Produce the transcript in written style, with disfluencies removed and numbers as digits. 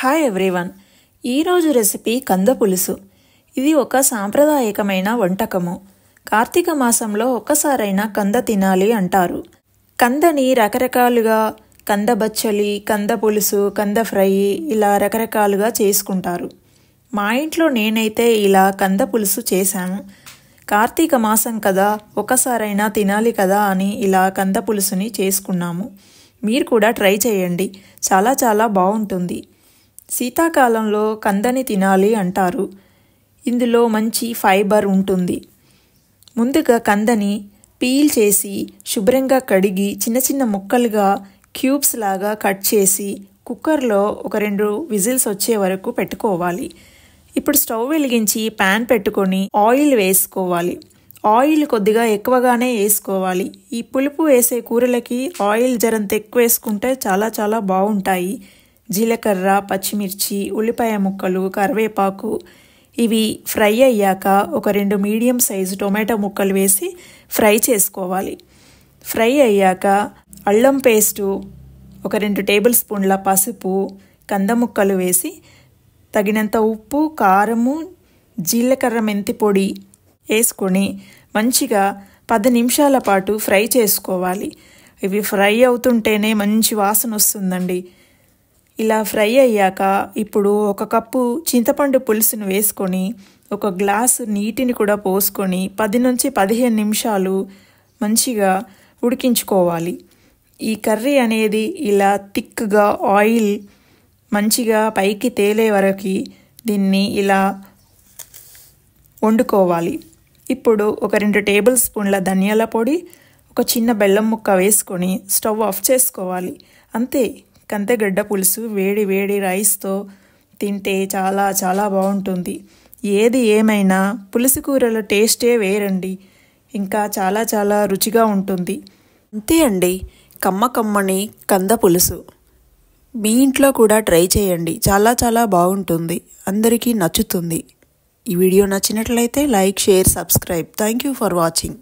Hi everyone. ఈరోజు recipe కంద పులుసు. ఇది ఒక సాంప్రదాయకమైన వంటకము. కార్తీక మాసంలో ఒక్కసారైనా కంద తినాలి అంటారు. కందని రకరకాలుగా కంద బచ్చలి, కంద పులుసు, కంద ఫ్రై ఇలా రకరకాలుగా చేసుకుంటారు. మా ఇంట్లో నేనైతే ఇలా కంద పులుసు చేశాను. కార్తీక మాసం కదా, ఒక్కసారైనా తినాలి కదా అని ఇలా కంద పులుసుని చేసుకున్నాము. మీరు కూడా ట్రై చేయండి, చాలా బాగుంటుంది. శీతాకాలంలో కందని తినాలి అంటారు. ఇందులో మంచి ఫైబర్ ఉంటుంది. ముందుగా కందని పీల్ చేసి శుభ్రంగా కడిగి చిన్న ముక్కలుగా క్యూబ్స్ లాగా కట్ చేసి కుక్కర్లో ఒక 2 విజిల్స్ వచ్చే వరకు పెట్టుకోవాలి. ఇప్పుడు స్టవ్ వెలిగించి ప్యాన్ పెట్టుకొని ఆయిల్ వేసుకోవాలి. ఆయిల్ కొద్దిగా ఎక్కువగానే వేసుకోవాలి. ఈ పులుపు వేసే కూరలకి ఆయిల్ జరంత ఎక్కువ వేసుకుంటే చాలా బాగుంటాయి. జీలకర్ర, పచ్చిమిర్చి, ఉల్లిపాయ ముక్కలు, కరివేపాకు ఇవి ఫ్రై అయ్యాక ఒక 2 మీడియం సైజు టొమాటో ముక్కలు వేసి ఫ్రై చేసుకోవాలి. ఫ్రై అయ్యాక అల్లం పేస్టు, ఒక 2 టేబుల్ స్పూన్ల పసుపు, కంద ముక్కలు వేసి తగినంత ఉప్పు, కారము, జీలకర్ర మెంతి పొడి వేసుకొని మంచిగా 10 నిమిషాల పాటు ఫ్రై చేసుకోవాలి. ఇవి ఫ్రై అవుతుంటేనే మంచి వాసన వస్తుందండి. ఇలా ఫ్రై అయ్యాక ఇప్పుడు 1 కప్పు చింతపండు పులుసును వేసుకొని ఒక గ్లాసు నీటిని కూడా పోసుకొని 10 నుంచి 15 నిమిషాలు మంచిగా ఉడికించుకోవాలి. ఈ కర్రీ అనేది ఇలా థిక్గా ఆయిల్ మంచిగా పైకి తేలే వరకు దీన్ని ఇలా వండుకోవాలి. ఇప్పుడు ఒక 2 టేబుల్ స్పూన్ల ధనియాల పొడి, ఒక చిన్న బెల్లం ముక్క వేసుకొని స్టవ్ ఆఫ్ చేసుకోవాలి. అంతే, కందగడ్డ పులుసు వేడి రైస్తో తింటే చాలా బాగుంటుంది. ఏది ఏమైనా పులుసు కూరల టేస్టే వేరండి. ఇంకా చాలా రుచిగా ఉంటుంది. అంతే అండి, కమ్మని కంద పులుసు. మీ ఇంట్లో కూడా ట్రై చేయండి, చాలా బాగుంటుంది. అందరికీ నచ్చుతుంది. ఈ వీడియో నచ్చినట్లయితే like, share, subscribe. Thank you for watching.